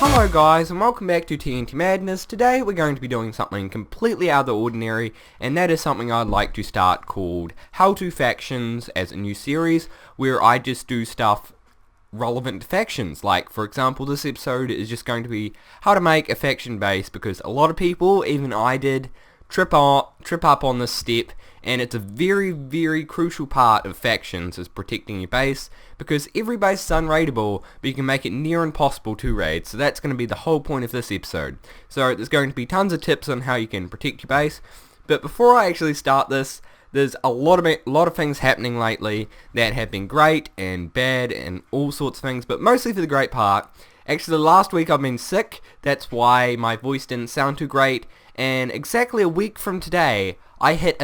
Hello guys and welcome back to TNT Madness. Today we're going to be doing something completely out of the ordinary, and that is something I'd like to start called How to Factions as a new series where I just do stuff relevant to factions. Like for example, this episode is just going to be how to make a faction base, because a lot of people, even I did, trip up on this step, and it's a very crucial part of factions is protecting your base, because every base is unraidable, but you can make it near impossible to raid. So that's going to be the whole point of this episode. So there's going to be tons of tips on how you can protect your base, but before I actually start this, there's a lot of things happening lately that have been great and bad and all sorts of things, but mostly for the great part. Actually, last week I've been sick, that's why my voice didn't sound too great, and exactly a week from today, I hit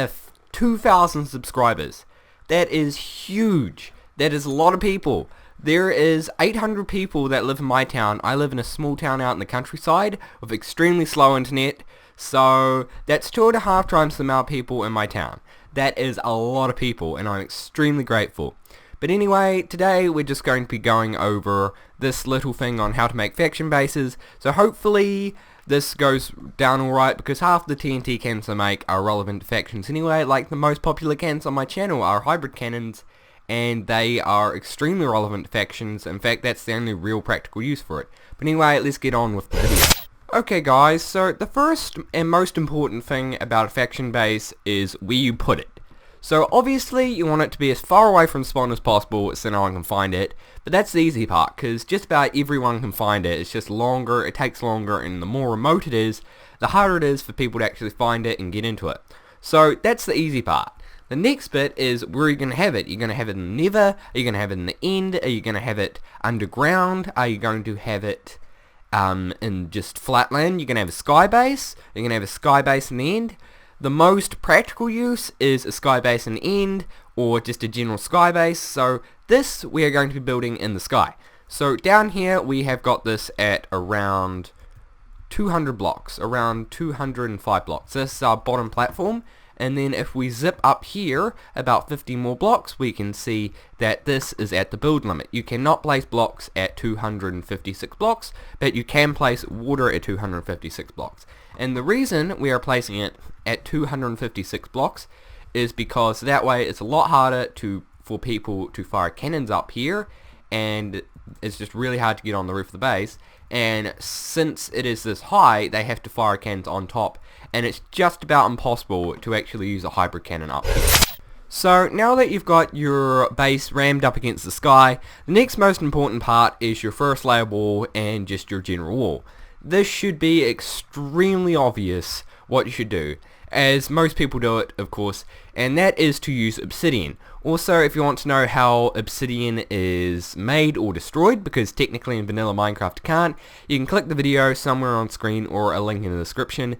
2,000 subscribers. That is huge. That is a lot of people. There is 800 people that live in my town. I live in a small town out in the countryside with extremely slow internet, so that's 2.5 times the amount of people in my town. That is a lot of people, and I'm extremely grateful. But anyway, today we're just going to be going over this little thing on how to make faction bases, so hopefully this goes down alright, because half the TNT cannons I make are relevant to factions anyway. Like the most popular cannons on my channel are hybrid cannons, and they are extremely relevant to factions. In fact, that's the only real practical use for it. But anyway, let's get on with the video. Okay guys, so the first and most important thing about a faction base is where you put it. So obviously you want it to be as far away from spawn as possible so no one can find it, but that's the easy part, because just about everyone can find it. It's just longer, it takes longer, and the more remote it is, the harder it is for people to actually find it and get into it. So that's the easy part. The next bit is where you're going to have it. You're going to have it in the nether, are you going to have it in the end, are you going to have it underground, are you going to have it in just flatland, you're going to have a sky base, you're going to have a sky base in the end. The most practical use is a sky base in the end, or just a general sky base. So this we are going to be building in the sky. So down here we have got this at around 200 blocks, around 205 blocks. This is our bottom platform, and then if we zip up here about 50 more blocks, we can see that this is at the build limit. You cannot place blocks at 256 blocks, but you can place water at 256 blocks. And the reason we are placing it at 256 blocks is because that way it's a lot harder for people to fire cannons up here, and it's just really hard to get on the roof of the base. And since it is this high, they have to fire cannons on top, and it's just about impossible to actually use a hybrid cannon up here. So now that you've got your base rammed up against the sky, the next most important part is your first layer wall and just your general wall. This should be extremely obvious what you should do, as most people do it, of course, and that is to use obsidian. Also, if you want to know how obsidian is made or destroyed, because technically in vanilla Minecraft you can't, you can click the video somewhere on screen or a link in the description,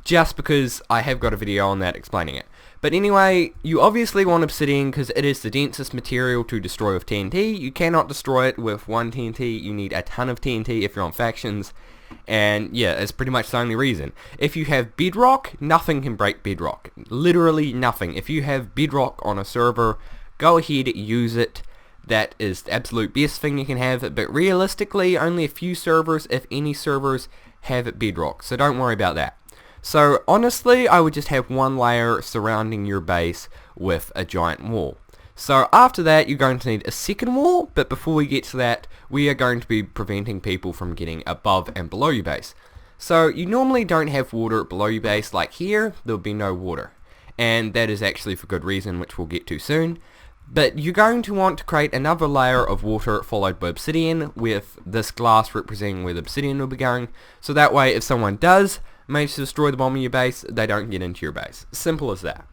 just because I have got a video on that explaining it. But anyway, you obviously want obsidian because it is the densest material to destroy with TNT. You cannot destroy it with one TNT, you need a ton of TNT if you're on factions. And yeah, it's pretty much the only reason. If you have bedrock, nothing can break bedrock. Literally nothing. If you have bedrock on a server, go ahead, use it. That is the absolute best thing you can have. But realistically, only a few servers, if any servers, have bedrock. So don't worry about that. So honestly, I would just have one layer surrounding your base with a giant wall. So after that, you're going to need a second wall, but before we get to that, we are going to be preventing people from getting above and below your base. So you normally don't have water below your base. Like here, there'll be no water, and that is actually for good reason, which we'll get to soon. But you're going to want to create another layer of water followed by obsidian, with this glass representing where the obsidian will be going, so that way if someone does manage to destroy the bottom of your base, they don't get into your base. Simple as that.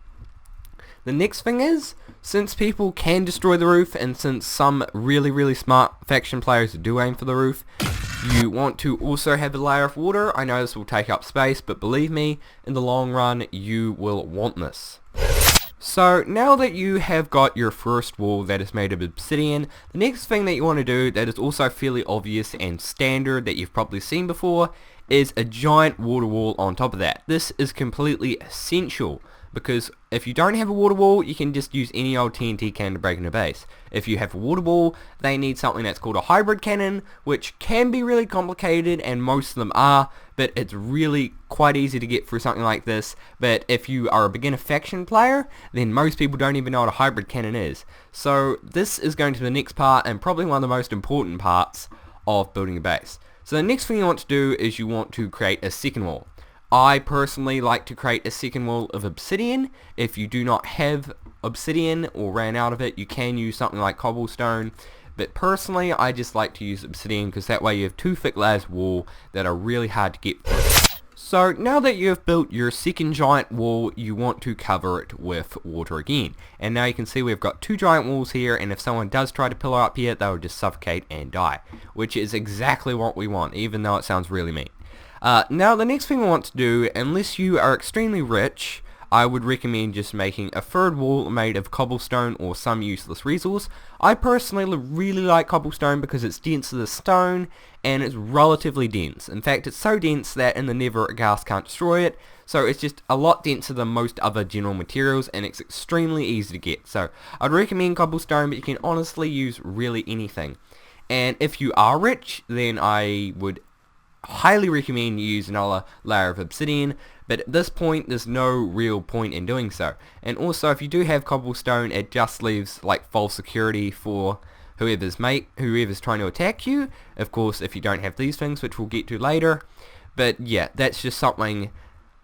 The next thing is, since people can destroy the roof, and since some really smart faction players do aim for the roof, you want to also have a layer of water. I know this will take up space, but believe me, in the long run, you will want this. So now that you have got your first wall that is made of obsidian, the next thing that you want to do that is also fairly obvious and standard that you've probably seen before is a giant water wall on top of that. This is completely essential. because if you don't have a water wall, you can just use any old TNT cannon to break into base. If you have a water wall, they need something that's called a hybrid cannon, which can be really complicated, and most of them are, but it's really quite easy to get through something like this. But if you are a beginner faction player, then most people don't even know what a hybrid cannon is. So this is going to be the next part, and probably one of the most important parts of building a base. So the next thing you want to do is you want to create a second wall. I personally like to create a second wall of obsidian. If you do not have obsidian or ran out of it, you can use something like cobblestone. But personally, I just like to use obsidian because that way you have 2 thick layers of wall that are really hard to get through. So now that you have built your second giant wall, you want to cover it with water again. And now you can see we've got 2 giant walls here, and if someone does try to pillar up here, they'll just suffocate and die, which is exactly what we want, even though it sounds really mean. Now the next thing we want to do, unless you are extremely rich, I would recommend just making a third wall made of cobblestone or some useless resource. I personally really like cobblestone because it's denser than stone and it's relatively dense. In fact, it's so dense that in the Nether a ghast can't destroy it, so it's just a lot denser than most other general materials and it's extremely easy to get. So I'd recommend cobblestone, but you can honestly use really anything. And if you are rich, then I would highly recommend you use another layer of obsidian, but at this point there's no real point in doing so. And also if you do have cobblestone, it just leaves like false security for whoever's trying to attack you. Of course if you don't have these things, which we'll get to later. But yeah, that's just something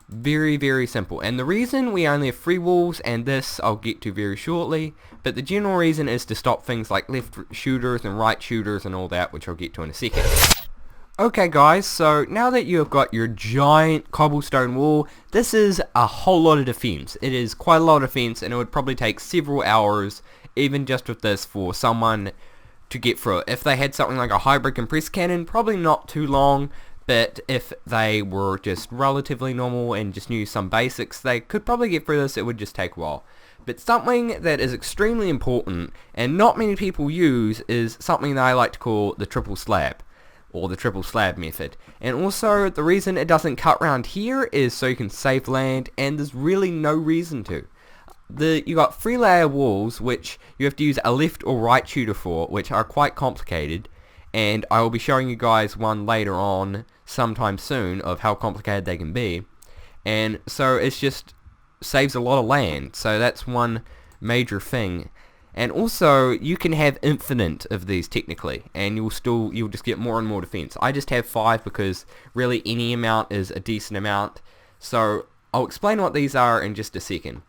very, very simple. And the reason we only have 3 walls, and this I'll get to very shortly, but the general reason is to stop things like left shooters and right shooters and all that, which I'll get to in a second. Okay guys, so now that you have got your giant cobblestone wall, this is a whole lot of defense. It is quite a lot of defense, and it would probably take several hours, even just with this, for someone to get through it. If they had something like a hybrid compressed cannon, probably not too long, but if they were just relatively normal and just knew some basics, they could probably get through this. It would just take a while. But something that is extremely important, and not many people use, is something that I like to call the triple slab, or the triple slab method. And also the reason it doesn't cut around here is so you can save land, and there's really no reason to. You got 3 layer walls which you have to use a left or right shooter for, which are quite complicated, and I will be showing you guys one later on sometime soon of how complicated they can be. And so it's just saves a lot of land, so that's one major thing. And also, you can have infinite of these technically, and you'll just get more and more defense. I just have 5 because really any amount is a decent amount. So I'll explain what these are in just a second,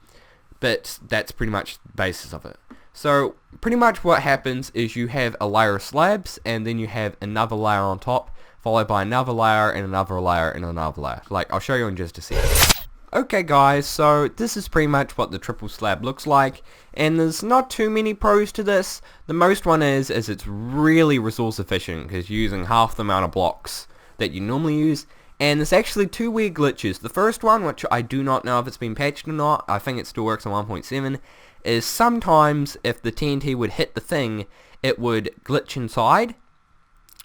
but that's pretty much the basis of it. So pretty much what happens is you have a layer of slabs, and then you have another layer on top, followed by another layer and another layer and another layer. Like, I'll show you in just a second. Okay guys, so this is pretty much what the triple slab looks like, and there's not too many pros to this. The most one is it's really resource efficient because you're using half the amount of blocks that you normally use, and there's actually 2 weird glitches. The first one, which I do not know if it's been patched or not, I think it still works on 1.7, is sometimes if the TNT would hit the thing, it would glitch inside,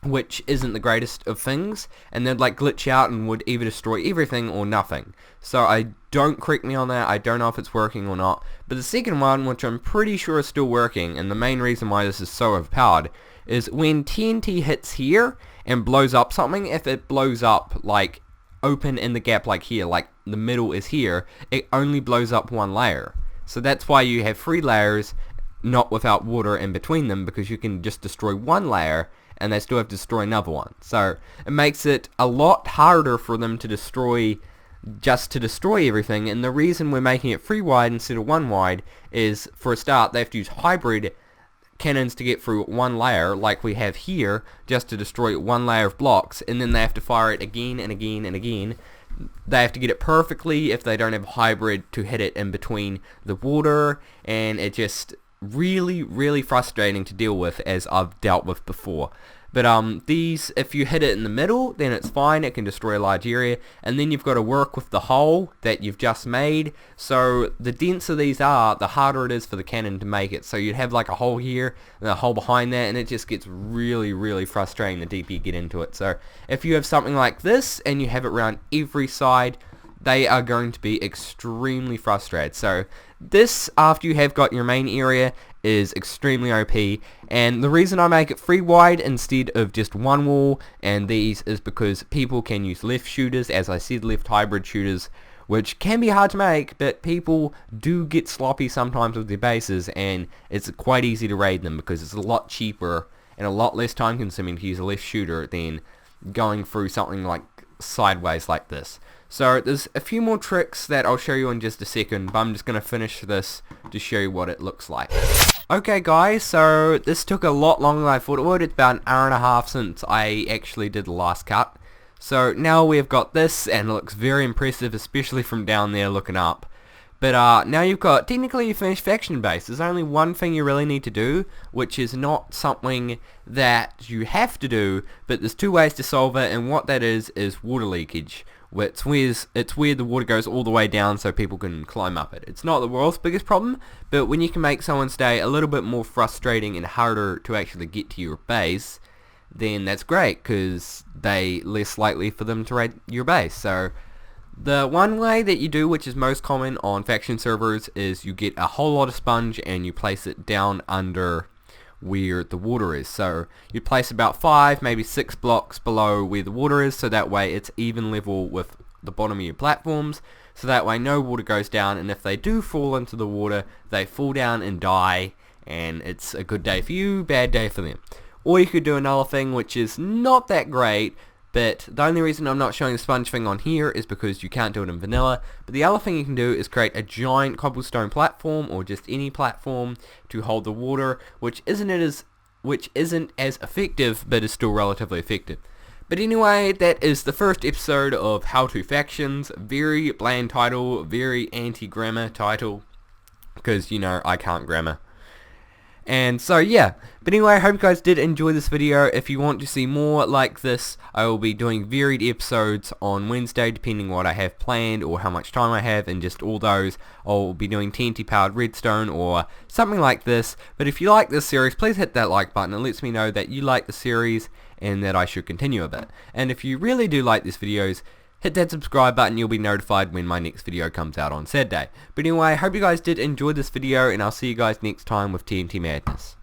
which isn't the greatest of things, and they'd like glitch out and would either destroy everything or nothing. So don't correct me on that, I don't know if it's working or not. But the second one, which I'm pretty sure is still working, and the main reason why this is so overpowered, is when TNT hits here and blows up something, if it blows up like open in the gap like here, like the middle is here, it only blows up 1 layer. So that's why you have 3 layers, not without water in between them, because you can just destroy 1 layer and they still have to destroy another one. So it makes it a lot harder for them to destroy, just to destroy everything. And the reason we're making it 3 wide instead of 1 wide is, for a start, they have to use hybrid cannons to get through 1 layer, like we have here, just to destroy 1 layer of blocks, and then they have to fire it again and again and again. They have to get it perfectly if they don't have a hybrid to hit it in between the water, and it just really, really frustrating to deal with, as I've dealt with before. But these, if you hit it in the middle, then it's fine, it can destroy a large area, and then you've got to work with the hole that you've just made. So the denser these are, the harder it is for the cannon to make it. So you'd have like a hole here and a hole behind that, and it just gets really, really frustrating the deeper you get into it. So if you have something like this and you have it around every side, they are going to be extremely frustrated. So this, after you have got your main area, is extremely OP, and the reason I make it 3 wide instead of just 1 wall and these is because people can use left shooters, as I said, left hybrid shooters, which can be hard to make, but people do get sloppy sometimes with their bases, and it's quite easy to raid them because it's a lot cheaper and a lot less time consuming to use a left shooter than going through something like sideways like this. So there's a few more tricks that I'll show you in just a second, but I'm just going to finish this to show you what it looks like. Okay guys, so this took a lot longer than I thought it would. It's about an hour and a half since I actually did the last cut. So now we've got this, and it looks very impressive, especially from down there looking up. But now you've got technically your finished faction base. There's only one thing you really need to do, which is not something that you have to do, but there's 2 ways to solve it, and what that is water leakage. It's where the water goes all the way down so people can climb up it. It's not the world's biggest problem, but when you can make someone's day a little bit more frustrating and harder to actually get to your base, then that's great, because they less likely for them to raid your base. So the one way that you do, which is most common on faction servers, is you get a whole lot of sponge and you place it down under where the water is. So you place about 5, maybe 6 blocks below where the water is, so that way it's even level with the bottom of your platforms, so that way no water goes down, and if they do fall into the water, they fall down and die, and it's a good day for you, bad day for them. Or you could do another thing which is not that great, but the only reason I'm not showing the sponge thing on here is because you can't do it in vanilla. But the other thing you can do is create a giant cobblestone platform, or just any platform, to hold the water, which isn't as effective, but is still relatively effective. But anyway, that is the first episode of How to Factions. Very bland title, very anti-grammar title, because, you know, I can't grammar. And so yeah, but anyway, I hope you guys did enjoy this video. If you want to see more like this, I will be doing varied episodes on Wednesday, depending what I have planned or how much time I have, and just all those. I'll be doing TNT powered redstone or something like this. But if you like this series, please hit that like button. It lets me know that you like the series and that I should continue a bit. And if you really do like these videos, hit that subscribe button, you'll be notified when my next video comes out on Saturday. But anyway, I hope you guys did enjoy this video, and I'll see you guys next time with TNT Madness.